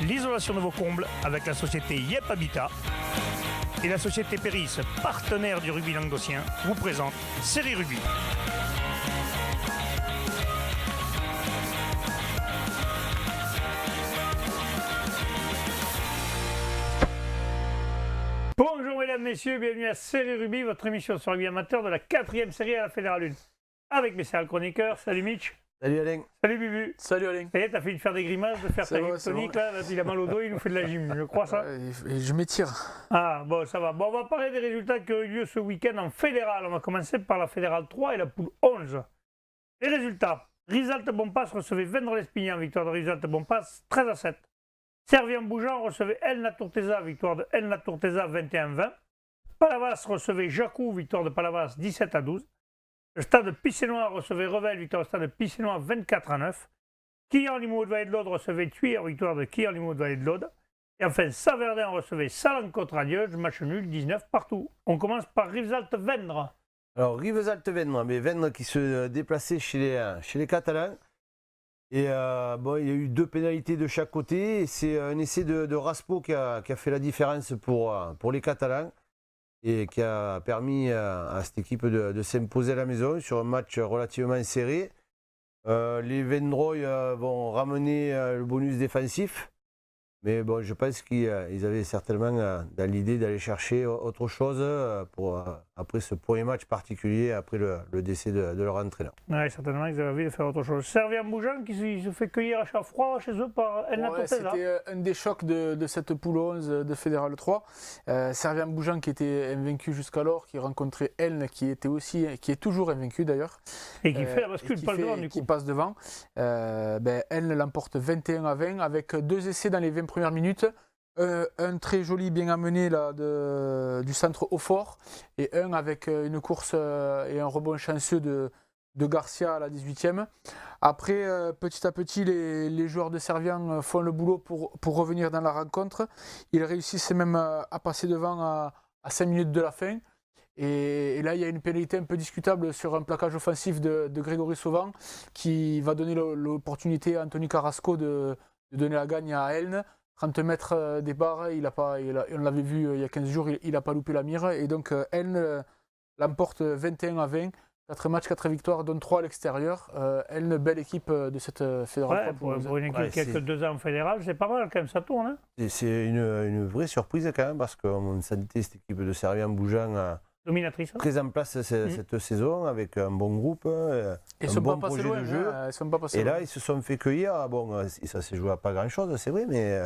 l'isolation de vos combles avec la société Yep Habitat. Et la société Péris, partenaire du rugby languedocien, vous présente Série Rugby. Bonjour mesdames, messieurs, bienvenue à Série Rugby, votre émission sur rugby amateur de la 4e série à la Fédérale 1. Avec mes sales chroniqueurs, salut Mitch. Salut Alain. Salut Bubu. Salut Alain. Ça y est, t'as fait de faire des grimaces, de faire ta gym tonique, là, il a mal au dos, il nous fait de la gym, je crois ça. Et je m'étire. Ah bon, ça va. Bon, on va parler des résultats qui ont eu lieu ce week-end en Fédérale. On va commencer par la Fédérale 3 et la poule 11. Les résultats. Risalte-Bompas recevait Vendres-Lespignan, victoire de Risalte-Bompas, 13-7. Servien-Bougeant recevait Elna-Tourtesa, victoire de Elna-Tourtesa, 21-20. Palavas recevait Jacou, victoire de Palavas, 17-12. Le stade Picénois recevait Revel, victoire du stade Picénois, 24-9. Quillan-Limoux-de-Vallée de l'Aude recevait Thuir, victoire de Quillan-Limoux-de-Vallée de l'Aude. Et enfin, Saverdin recevait Salan-Côte-Radieuse, match nul, 19 partout. On commence par Rivesaltes-Vendre. Alors Rivesaltes-Vendre, mais Vendre qui se déplaçait chez les Catalans. Et bon, il y a eu 2 pénalités de chaque côté. Et c'est un essai de Raspo qui a fait la différence pour les Catalans et qui a permis à cette équipe de s'imposer à la maison sur un match relativement serré. Les Vendroy vont ramener le bonus défensif. Mais bon, je pense qu'ils avaient certainement dans l'idée d'aller chercher autre chose après ce premier match particulier, après le décès de leur entraîneur. Oui, certainement, ils avaient envie de faire autre chose. Servien-Bougeant qui se fait cueillir à chaque froid chez eux par Elna Tourtesa. C'était un des chocs de cette poule 11 de Fédérale 3. Servien-Bougeant qui était invaincu jusqu'alors, qui rencontrait Elne qui est toujours invaincu d'ailleurs. Et qui fait la bascule, pas devant du coup. Qui passe devant. Elne l'emporte 21-20 avec 2 essais dans les 20 premières minutes. Un très joli bien amené là, du centre au fort et un avec une course et un rebond chanceux de Garcia à la 18e. Après, petit à petit, les joueurs de Servien font le boulot pour revenir dans la rencontre. Ils réussissent même à passer devant à 5 minutes de la fin. Et là, il y a une pénalité un peu discutable sur un plaquage offensif de Grégory Sauvant qui va donner l'opportunité à Anthony Carrasco de donner la gagne à Elne. 30 mètres des barres, on l'avait vu il y a 15 jours, il n'a pas loupé la mire. Et donc, Elne l'emporte 21-20. 4 matchs, 4 victoires, dont 3 à l'extérieur. Elne, belle équipe de cette fédérale. Ouais, pour une équipe qui a que 2 ans en fédérale, c'est pas mal quand même, ça tourne. Hein, c'est une vraie surprise quand même, parce qu'on sentait cette équipe de Servien-Bougeant dominatrice. Très en place cette saison, avec un bon groupe, un bon projet de jeu. Et là, ils se sont fait cueillir. Bon, ça s'est joué à pas grand-chose, c'est vrai, mais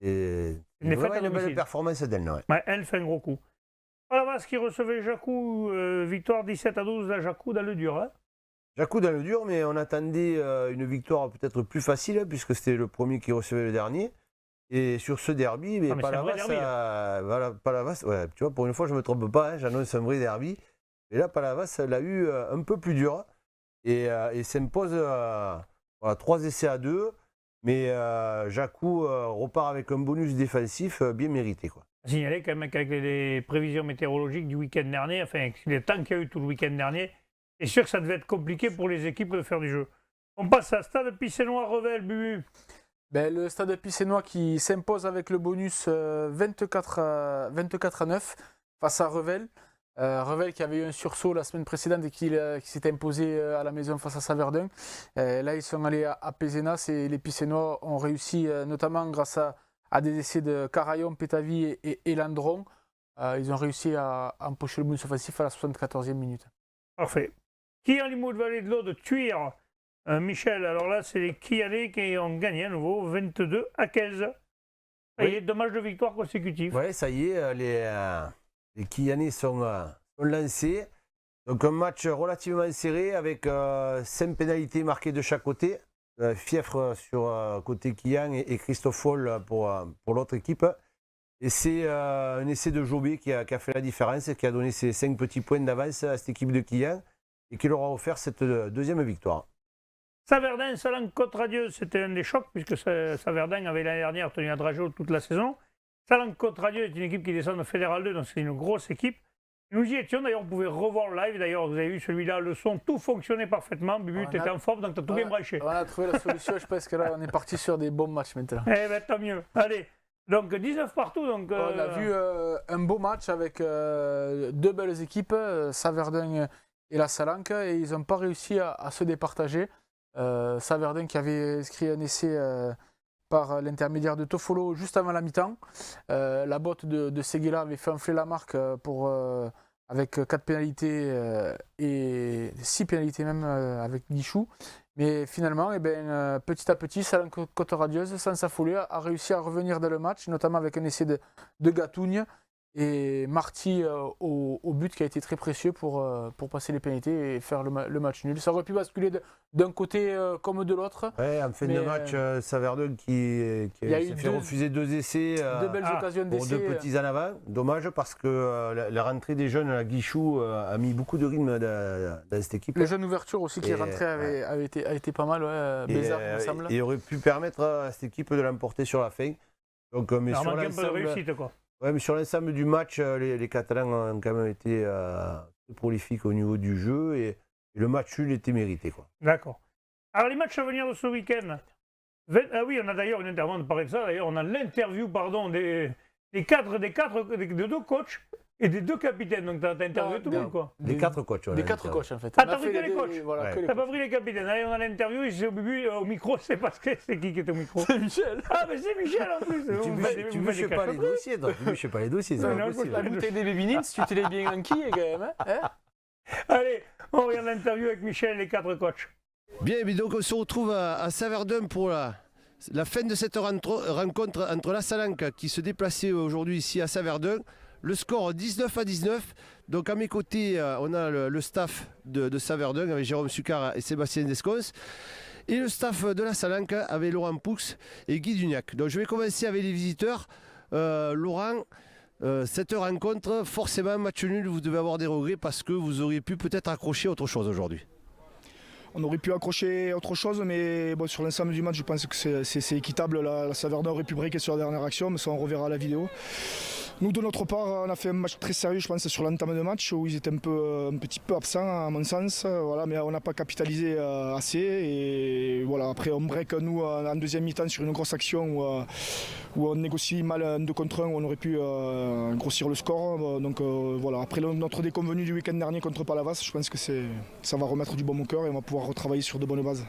c'est vraiment une belle performance d'Elne. Ouais, elle fait un gros coup. Palavas qui recevait Jacou, victoire 17-12 à Jacou dans le dur. Hein. Jacou dans le dur, mais on attendait une victoire peut-être plus facile, puisque c'était le premier qui recevait le dernier. Et sur ce derby, mais Palavas, ouais, tu vois, pour une fois je ne me trompe pas, hein, j'annonce un vrai derby. Et là, Palavas l'a eu un peu plus dur et s'impose 3 essais à 2. Mais Jacou repart avec un bonus défensif bien mérité. Quoi. Signaler quand même qu'avec les prévisions météorologiques du week-end dernier, enfin, les temps qu'il y a eu tout le week-end dernier, c'est sûr que ça devait être compliqué pour les équipes de faire du jeu. On passe à Stade Picénois-Revel, Bubu. Le Stade Picénois qui s'impose avec le bonus 24-9 face à Revel. Revel qui avait eu un sursaut la semaine précédente et qui s'était imposé à la maison face à Saverdin. Là, ils sont allés à Pézenas et les Picénois ont réussi, notamment grâce à des essais de Carayon, Pétavie et Landron. Ils ont réussi à empocher le bonus offensif à la 74e minute. Parfait. Quillan-Limoux-de-Vallée de l'Aude, Thuir. Michel, alors là, c'est les Quillanais qui ont gagné à nouveau 22-15. Ça y est, 2 matchs de victoire consécutifs. Oui, ça y est, les Quillanais sont lancés. Donc un match relativement serré avec 5 pénalités marquées de chaque côté. Fieffre sur côté Quillan et Christophe Foll pour l'autre équipe. Et c'est un essai de Jobé qui a fait la différence, qui a donné ses 5 petits points d'avance à cette équipe de Quillan et qui leur a offert cette 2e victoire. Saverdin, Salan-Côte-Radieuse, c'était un des chocs puisque Saverdin avait l'année dernière tenu à Drageau toute la saison. Salan-Côte-Radieuse est une équipe qui descend de Fédéral 2, donc c'est une grosse équipe. Nous y étions, d'ailleurs, vous pouvez revoir le live. D'ailleurs, vous avez vu celui-là, le son, tout fonctionnait parfaitement. Bubu, tu étais en forme, donc tu as tout bien branché. On a trouvé la solution, je pense que là, on est parti sur des bons matchs maintenant. Eh bien, tant mieux. Allez, donc 19 partout. Donc, On a vu un beau match avec deux belles équipes, Saverdun et la Salanque, et ils n'ont pas réussi à se départager. Saverdun qui avait inscrit un essai par l'intermédiaire de Toffolo juste avant la mi-temps. La botte de Seguela avait fait enfler la marque avec 4 pénalités et 6 pénalités même avec Guichou. Mais finalement, petit à petit, Salanque Côte-Radieuse, sans s'affoler, a réussi à revenir dans le match, notamment avec un essai de Gatougne et Marty au but qui a été très précieux pour passer les pénalités et faire le match nul. Ça aurait pu basculer d'un côté comme de l'autre. Ouais, en fin de match, Saverdun qui s'est fait refuser 2 essais. Deux belles occasions pour d'essai. 2 petits en avant. Dommage parce que la rentrée des jeunes à Guichou a mis beaucoup de rythme dans cette équipe. Le jeune ouverture aussi qui est rentré a été pas mal, Bézard, il me semble. Et aurait pu permettre à cette équipe de l'emporter sur la fin. Donc, mais alors, sur un peu de réussite, quoi. Ouais, mais sur l'ensemble du match, les Catalans ont quand même été très prolifiques au niveau du jeu et le match nul était mérité, quoi. D'accord. Alors, les matchs à venir de ce week-end. Ah oui, on a d'ailleurs une interview, on parlait de ça. D'ailleurs, on a l'interview, des deux coachs et des 2 capitaines. Donc, tu as interviewé tout le monde, quoi. Des 4 coachs. Des 4 coachs, en fait. Ah, t'as pris que les coachs. Voilà, Ouais. T'as pas pris les capitaines. Allez, on a l'interview et c'est au micro, c'est parce que c'est qui est au micro? C'est Michel. Ah, mais c'est Michel en plus. Tu ne fais pas les dossiers, toi. Tu ne fais pas les dossiers, c'est Non, pas non, possible. La bouteille des Baby Nits, tu te l'es bien enquillé quand même. Hein. Allez, on regarde l'interview avec Michel et les 4 coachs. Bien, mais donc on se retrouve à Saverdun pour la fin de cette rencontre entre la Salanque qui se déplaçait aujourd'hui ici à Saverdun. Le score 19-19. Donc à mes côtés, on a le staff de Saverdun avec Jérôme Sucard et Sébastien Descons. Et le staff de la Salanque avec Laurent Poux et Guy Dugnac. Donc je vais commencer avec les visiteurs. Laurent, cette rencontre, forcément match nul, vous devez avoir des regrets parce que vous auriez pu peut-être accrocher autre chose aujourd'hui. On aurait pu accrocher autre chose, mais bon, sur l'ensemble du match, je pense que c'est équitable. La Saverdun aurait pu breaker sur la dernière action, mais ça on reverra la vidéo. Nous, de notre part, on a fait un match très sérieux, je pense, sur l'entame de match, où ils étaient un petit peu absents, à mon sens. Voilà, mais on n'a pas capitalisé assez. Et voilà, après, on break, nous, en deuxième mi-temps, sur une grosse action où on négocie mal un 2 contre 1, où on aurait pu grossir le score. Donc voilà, après notre déconvenu du week-end dernier contre Palavas, je pense que ça va remettre du baume au cœur et on va pouvoir retravailler sur de bonnes bases.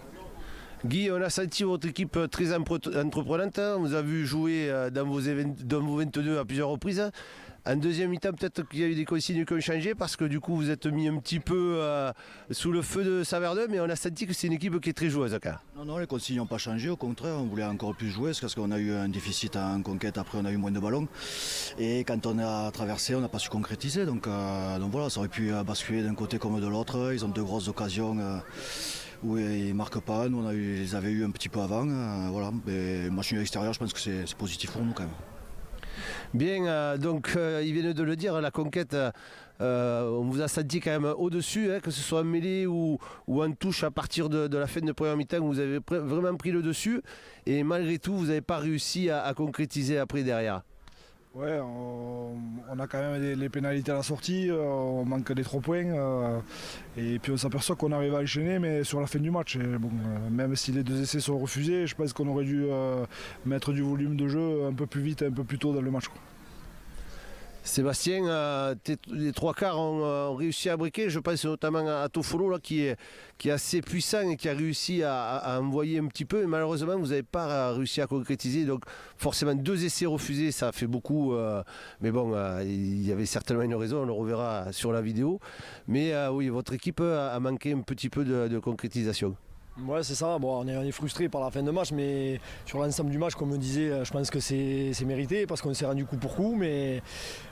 Guy, on a senti votre équipe très entreprenante. On vous a vu jouer dans vos 22 à plusieurs reprises. En deuxième mi-temps, peut-être qu'il y a eu des consignes qui ont changé parce que du coup, vous êtes mis un petit peu sous le feu de Saverdun, mais on a senti que c'est une équipe qui est très joueuse. Non, les consignes n'ont pas changé. Au contraire, on voulait encore plus jouer parce qu'on a eu un déficit en conquête. Après, on a eu moins de ballons. Et quand on a traversé, on n'a pas su concrétiser. Donc voilà, ça aurait pu basculer d'un côté comme de l'autre. Ils ont 2 grosses occasions. Où ils ne marquent pas, nous ils les avaient eu un petit peu avant, voilà. Mais match nul extérieur, je pense que c'est positif pour nous quand même. Bien, donc ils viennent de le dire, la conquête, on vous a senti quand même au-dessus, que ce soit en mêlée ou en touche à partir de la fin de première mi-temps, vous avez vraiment pris le dessus et malgré tout, vous n'avez pas réussi à concrétiser après derrière. Ouais, on a quand même les pénalités à la sortie, on manque des 3 points et puis on s'aperçoit qu'on arrive à enchaîner mais sur la fin du match. Et bon, même si les 2 essais sont refusés, je pense qu'on aurait dû mettre du volume de jeu un peu plus vite, un peu plus tôt dans le match, quoi. Sébastien, les 3 quarts ont réussi à briquer, je pense notamment à Toffolo là, qui est assez puissant et qui a réussi à envoyer un petit peu, et malheureusement vous n'avez pas réussi à concrétiser, donc forcément 2 essais refusés, ça fait beaucoup, mais bon, il y avait certainement une raison, on le reverra sur la vidéo, mais oui, votre équipe a manqué un petit peu de concrétisation. Ouais, c'est ça. Bon, on est frustré par la fin de match, mais sur l'ensemble du match, comme on disait, je pense que c'est mérité parce qu'on s'est rendu coup pour coup. Mais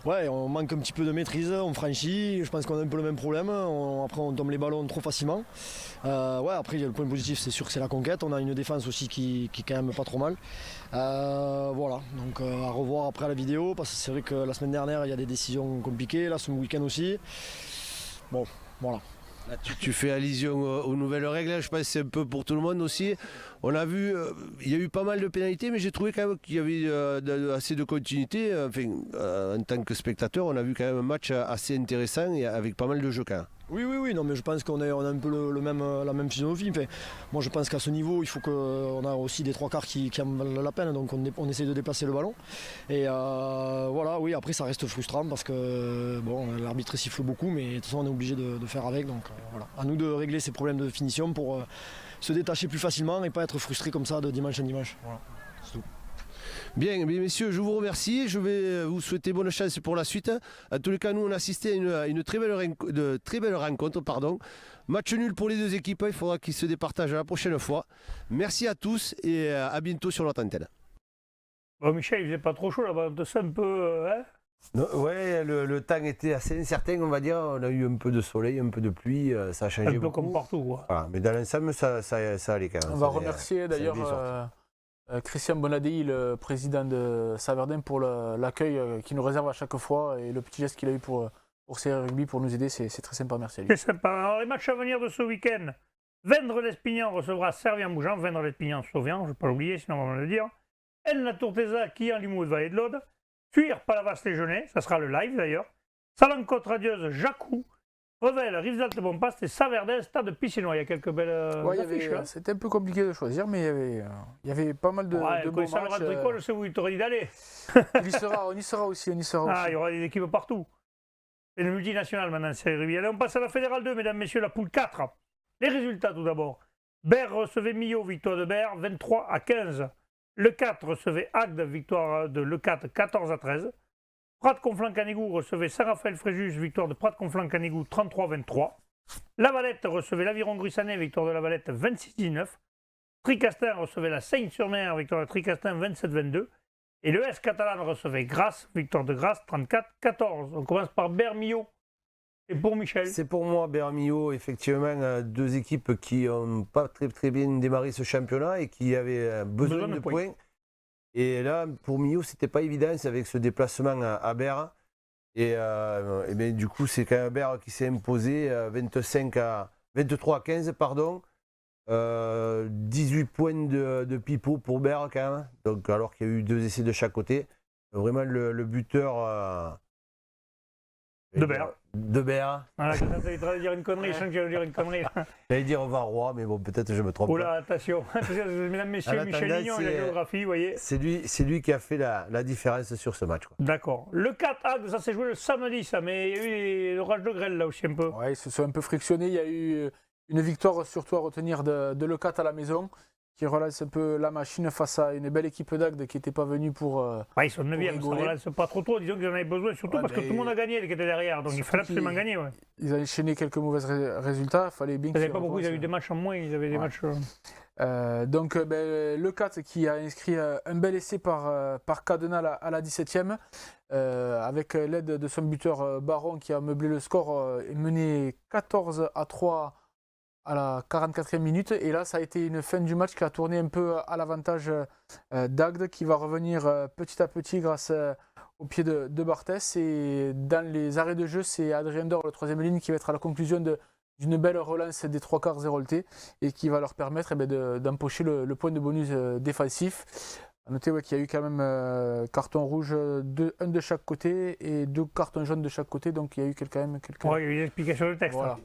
ouais, on manque un petit peu de maîtrise, on franchit. Je pense qu'on a un peu le même problème. Après, on tombe les ballons trop facilement. Ouais, après, le point positif, c'est sûr que c'est la conquête. On a une défense aussi qui est quand même pas trop mal. Voilà, donc à revoir après la vidéo parce que c'est vrai que la semaine dernière, il y a des décisions compliquées. Là, ce week-end aussi. Bon, voilà. Là, tu fais allusion aux nouvelles règles, je pense que c'est un peu pour tout le monde aussi. On a vu, il y a eu pas mal de pénalités, mais j'ai trouvé quand même qu'il y avait assez de continuité. Enfin, en tant que spectateur, on a vu quand même un match assez intéressant et avec pas mal de jeux quand même. Oui, non, mais je pense qu'on a un peu la même philosophie. Enfin, moi, je pense qu'à ce niveau, il faut qu'on a aussi des trois quarts qui en valent la peine, donc on essaie de déplacer le ballon. Et voilà, oui, après, ça reste frustrant parce que bon, l'arbitre siffle beaucoup, mais de toute façon, on est obligé de faire avec. Donc voilà, à nous de régler ces problèmes de finition pour se détacher plus facilement et pas être frustré comme ça de dimanche en dimanche. Voilà, c'est tout. Bien, messieurs, je vous remercie. Je vais vous souhaiter bonne chance pour la suite. En tous les cas, nous, on a assisté à une très belle rencontre. Match nul pour les deux équipes. Il faudra qu'ils se départagent la prochaine fois. Merci à tous et à bientôt sur notre antenne. Bon, Michel, il faisait pas trop chaud là-bas. On te sent un peu. Hein Ouais, le temps était assez incertain, on va dire. On a eu un peu de soleil, un peu de pluie. Ça a changé un peu beaucoup. comme partout. Quoi. Voilà, mais dans l'ensemble, ça allait quand même. On va remercier d'ailleurs Christian Bonadei, le président de Saverdin, pour l'accueil qu'il nous réserve à chaque fois et le petit geste qu'il a eu pour ces rugby pour nous aider. C'est très sympa, merci à lui. C'est sympa. Alors, les matchs à venir de ce week-end. Vendre l'Espignan recevra Servien-Bougeant. Vendre l'Espignan Sauvian, je ne vais pas l'oublier, sinon on va me le dire. Aisne-la-Tourtesa qui en Limoux Vallée de l'Aude. Tuire Palavas-les-Genêts, ça sera le live d'ailleurs. Salancote-Radieuse, Jacou. Revel, Rivesaltes-Bonpaste et Saverdin, Stade Pissinois. Il y a quelques belles affiches. C'était un peu compliqué de choisir, mais il y avait pas mal de beaux matchs. Je sais où il t'aurait dit d'aller. On y sera aussi. Il y aura des équipes partout. C'est une multinationale maintenant, c'est rugby. Allez, on passe à la Fédérale 2, mesdames, messieurs, la poule 4. Les résultats tout d'abord. Berre recevait Millau, victoire de Berre, 23-15. Le 4 recevait Agde, victoire de Le 4, 14-13. Prat-Conflans-Canigou recevait Saint-Raphaël-Fréjus, victoire de Prat-Conflans-Canigou, 33-23. La Valette recevait l'Aviron Gruissanet, victoire de la Valette, 26-19. Tricastin recevait la Seigne-sur-Mer, victoire de Tricastin, 27-22. Et le S Catalan recevait Grasse, victoire de Grasse, 34-14. On commence par Bermillot. Et pour Michel. C'est pour moi, Bermillot, effectivement, deux équipes qui n'ont pas très bien démarré ce championnat et qui avaient besoin de points. Et là, pour Millau, c'était pas évident, c'est avec ce déplacement à Berre. Et bien, du coup, c'est quand même Berre qui s'est imposé 23-15, pardon. 18 points de pipeau pour Berre quand même. Donc, alors qu'il y a eu 2 essais de chaque côté. Vraiment le buteur de Berre. De Berre. Voilà, quand tu vas dire une connerie, je sens que tu vas dire une connerie. J'allais dire Varrois, mais bon, peut-être je me trompe. Oh là, attention. Mesdames, messieurs, Michel Lignon et la géographie, vous voyez. C'est lui qui a fait la différence sur ce match. D'accord. Le 4 Agde, ça s'est joué le samedi, ça, mais il y a eu l'orage de grêle là aussi un peu. Oui, ils se sont un peu frictionnés. Il y a eu une victoire surtout à retenir de Le 4 à la maison, qui relance un peu la machine face à une belle équipe d'Agde qui n'était pas venue pour. Ils sont 9e, ça relance pas trop. Disons qu'ils en avaient besoin, surtout parce que tout le monde a gagné, qui était derrière. Donc il fallait absolument gagner. Ouais. Ils ont enchaîné quelques mauvais résultats. Il fallait bien qu'ils. Pas beaucoup, ils avaient eu des matchs en moins, ils avaient des matchs. Donc Le 4 qui a inscrit un bel essai par Cadenal à la 17e, avec l'aide de son buteur Baron qui a meublé le score et mené 14-3 à la 44e minute. Et là, ça a été une fin du match qui a tourné un peu à l'avantage d'Agde, qui va revenir petit à petit grâce au pied de Barthès. Et dans les arrêts de jeu, c'est Adrien Dor, le 3e ligne, qui va être à la conclusion d'une belle relance des 3 quarts zéroltés et qui va leur permettre d'empocher le point de bonus défensif. À noter qu'il y a eu quand même carton rouge, un de chaque côté et 2 cartons jaunes de chaque côté. Donc il y a eu quand même quelques... Oui, il y a eu une explication de texte. Voilà.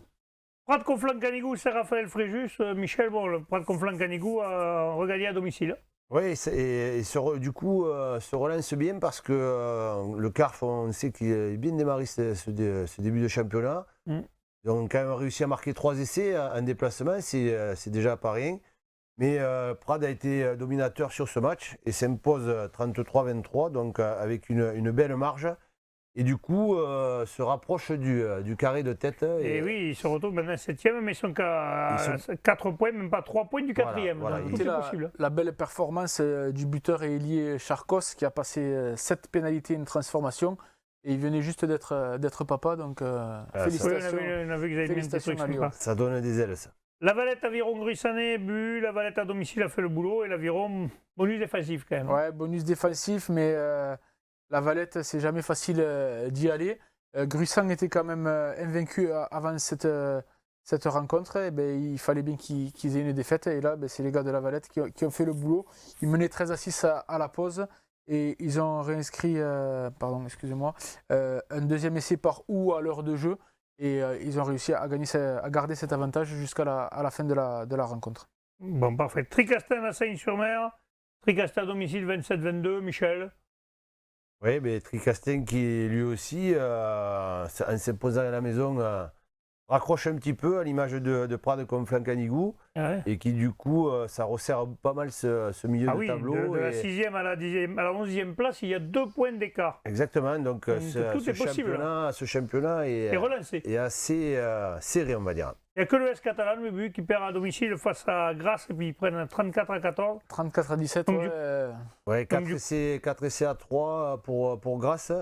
Prat-Conflans-Canigou, Saint-Raphaël-Fréjus, Michel, bon, le Prat-Conflans-Canigou a regagné à domicile. Oui, du coup, se relance bien parce que le CARF, on sait qu'il a bien démarré ce début de championnat. Ils ont quand même réussi à marquer 3 essais en déplacement, c'est déjà pas rien. Mais Prad a été dominateur sur ce match et s'impose 33-23, donc avec une belle marge. Et du coup, se rapproche du carré de tête. Et oui, ils se retrouvent maintenant 7e, mais ils sont qu'à 4 points, même pas 3 points du 4e. Voilà, tout est possible. La belle performance du buteur et ailier Charcos, qui a passé 7 pénalités, une transformation. Et il venait juste d'être papa, donc félicitations. Oui, on a vu qu'ils avaient mis un petit truc sympa. Ça donne des ailes, ça. La Valette Aviron Gruissanet, but. La Valette à domicile a fait le boulot. Et l'Aviron, bonus défensif quand même. Ouais, bonus défensif, mais la Valette, c'est jamais facile d'y aller. Gruissan était quand même invaincu avant cette cette rencontre, eh ben, il fallait bien qu'ils aient une défaite. Et là, ben, c'est les gars de La Valette qui ont fait le boulot. Ils menaient 13-6 à la pause. Et ils ont réinscrit un deuxième essai par ou à l'heure de jeu. Et ils ont réussi à garder cet avantage jusqu'à la fin de la rencontre. Bon, parfait. Tricastin à Seine-sur-Mer. Tricastin à domicile 27-22, Michel. Oui, mais Tricastin qui lui aussi, en s'imposant à la maison, raccroche un petit peu à l'image de Prades Conflans-Canigou Ouais. et qui du coup, ça resserre pas mal ce milieu Ah de oui, tableau. de la et- 6e à la 11e place, il y a 2 points d'écart. Exactement, donc tout est possible. ce championnat Et relancé. est assez serré, on va dire. Il n'y a que l'ES Catalan, le but, qui perd à domicile face à Grasse, et puis ils prennent 34-14. 34-17, Donc, ouais. Ouais, 4 du- essais à 3 pour Grasse.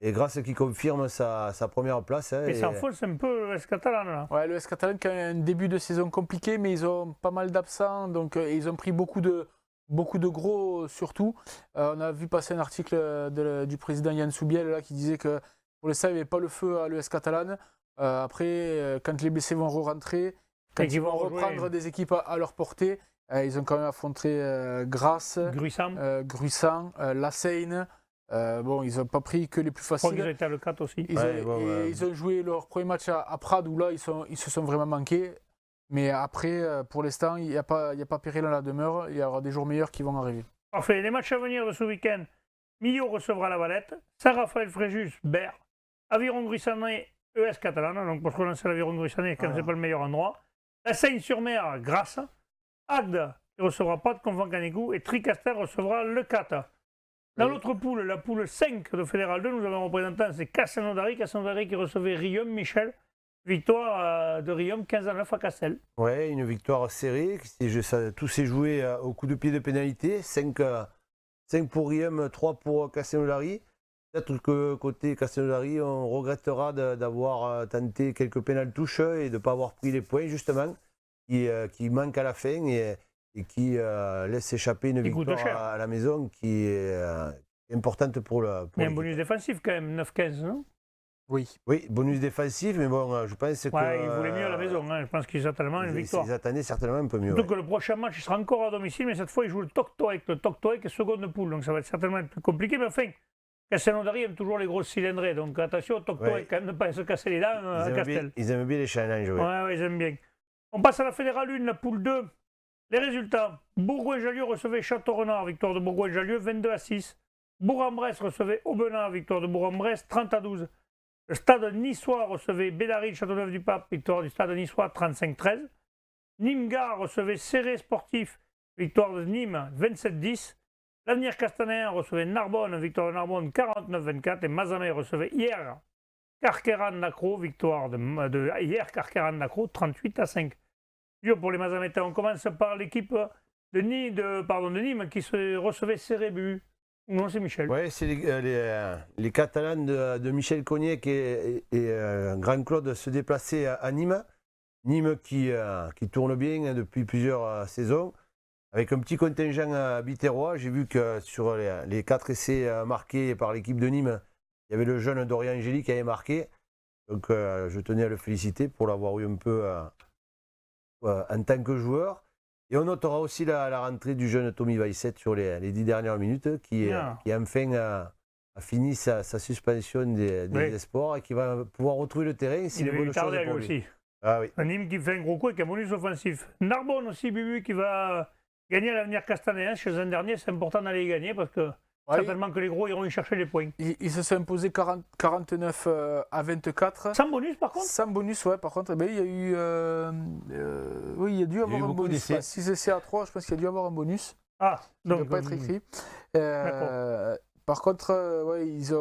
Et Grasse qui confirme sa première place. Et ça enfonce un peu l'ES Catalan, là. Ouais, le S Catalan qui a un début de saison compliqué, mais ils ont pas mal d'absents, donc ils ont pris beaucoup de gros surtout. On a vu passer un article du président Yann Soubiel là, qui disait que pour l'instant il n'y avait pas le feu à l'ES Catalan. Après, quand les blessés vont re-rentrer, quand Et ils qu'ils vont vont rejouer. reprendre des équipes à leur portée, ils ont quand même affronté Grasse, Gruissant. Gruissant, La Seine. Bon, ils n'ont pas pris que les plus Je crois qu'ils faciles. ont été à le 4 aussi. Ils ont joué leur premier match à Prades où là, ils se sont vraiment manqués. Mais après, pour l'instant, il n'y a pas péril à la demeure. Il y aura des jours meilleurs qui vont arriver. Parfait. Les matchs à venir de ce week-end. Millau recevra la Valette. Saint-Raphaël-Fréjus, Berre. Aviron-Gruissanet, ES Catalan. Donc pour se relancer l'Aviron-Gruissanet, quand c'est pas le meilleur endroit. La Seine-sur-Mer, Grasse. Agde, qui recevra pas de Conflans-Canigou. Et Tricastin recevra le 4. Dans l'autre poule, la poule 5 de Fédéral 2, nous avons un représentant, c'est Castelnaudary. Castelnaudary qui recevait Riom, Michel. Victoire de Riom 15-9 à Castel. Ouais, une victoire serrée. Tout s'est joué au coup de pied de pénalité. 5 pour Riem, 3 pour Castelnaudary. Peut-être que côté Castelnaudary, on regrettera d'avoir tenté quelques pénales touches et de ne pas avoir pris les points, justement, qui manquent à la fin et qui laisse échapper une Qui coûte cher. victoire à la maison qui est importante pour le. Il y a un bonus défensif quand même, 9-15, non? Oui. Oui, bonus défensif, mais bon, je pense que. Ouais, ils voulaient mieux à la maison. Hein. Je pense qu'ils attendaient une victoire. Ils attendaient certainement un peu mieux. Surtout que le prochain match, il sera encore à domicile, mais cette fois, ils jouent le Toktoek. Le Toktoek est seconde poule, donc ça va être certainement plus compliqué. Mais enfin, Castelnaudary aime toujours les grosses cylindrées. Donc attention au Toktoek, Ouais. quand même, ne pas se casser les dents à Castel. Ils aiment bien les challenges. Ouais. Ouais, ils aiment bien. On passe à la Fédérale 1, la poule 2. Les résultats. Bourgoin-Jallieu recevait Château-Renard, victoire de Bourgoin-Jallieu, 22-6. Bourg-en-Bresse recevait Aubenas, victoire de Bourg-en-Bresse, 30-12. Le stade niçois recevait Bédary, Châteauneuf-du-Pape, victoire du stade niçois, 35-13. Nîmes-Gare recevait Serré Sportif, victoire de Nîmes, 27-10. L'Avenir Castaner recevait Narbonne, victoire de Narbonne, 49-24. Et Mazamet recevait hier Carqueiranne-Lacro, victoire de hier Carqueiranne-Lacro, 38-5. Pour les Mazamétains, on commence par l'équipe de Nîmes qui se recevait Serré-Bu. Non, c'est Michel. Oui, c'est les Catalans de Michel Cognac et Grand-Claude se déplacer à Nîmes. Nîmes qui tourne bien depuis plusieurs saisons. Avec un petit contingent biterrois, j'ai vu que sur les 4 essais marqués par l'équipe de Nîmes, il y avait le jeune Dorian Angéli qui avait marqué. Donc je tenais à le féliciter pour l'avoir eu un peu en tant que joueur. Et on notera aussi la rentrée du jeune Tommy Weisset sur les 10 dernières minutes, qui enfin a fini sa suspension des espoirs et qui va pouvoir retrouver le terrain. Il devait lui tarder à lui aussi. Ah oui. Un Nîmes qui fait un gros coup avec un bonus offensif. Narbonne aussi, Bubu, qui va gagner à l'Avenir Castanéen. Chez un dernier, c'est important d'aller gagner parce que certainement que les gros iront y chercher les points. Ils se sont imposés 49 à 24. Sans bonus, par contre? Sans bonus, ouais. Par contre, il y a eu. Oui, il y a dû avoir un bonus. 6 essais à 3, je pense qu'il y a dû avoir un bonus. Ah, donc. Il ne doit pas être écrit. Par contre, ouais, ils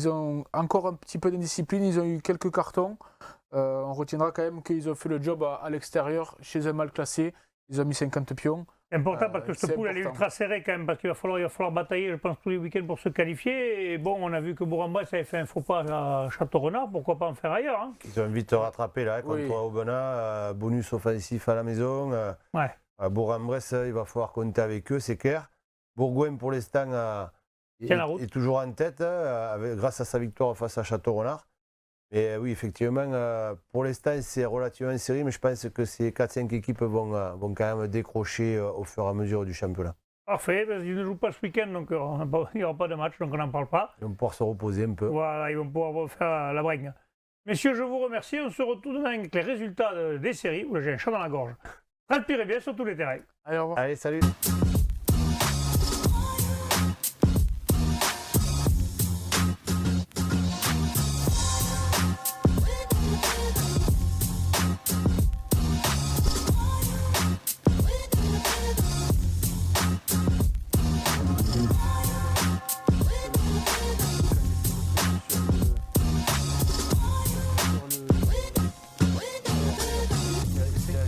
ont encore un petit peu d'indiscipline. Ils ont eu quelques cartons. On retiendra quand même qu'ils ont fait le job à l'extérieur, chez un mal classé. Ils ont mis 50 pions. C'est important parce que cette poule, elle est ultra serrée quand même, parce qu'il va falloir batailler, je pense, tous les week-ends pour se qualifier. Et bon, on a vu que Bourg-en-Bresse avait fait un faux pas à Château-Renard, pourquoi pas en faire ailleurs, hein. Ils ont vite rattrapé là contre Aubenas, bonus offensif à la maison. Bourg-en-Bresse, il va falloir compter avec eux, c'est clair. Bourgoin, pour l'instant, est toujours en tête grâce à sa victoire face à Château-Renard. Mais oui, effectivement, pour l'instant, c'est relativement serré, mais je pense que ces 4-5 équipes vont quand même décrocher au fur et à mesure du championnat. Parfait, parce qu'ils ne jouent pas ce week-end, donc il n'y aura pas de match, donc on n'en parle pas. Ils vont pouvoir se reposer un peu. Voilà, ils vont pouvoir faire la bringue. Messieurs, je vous remercie. On se retrouve demain avec les résultats des séries. Oula, j'ai un chat dans la gorge. Transpirez bien sur tous les terrains. Allez, au revoir. Allez, salut.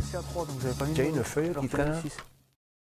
C'est à 3, donc j'avais pas mis Tiens, de- une feuille alors qui qu'il y en a traîne. 6.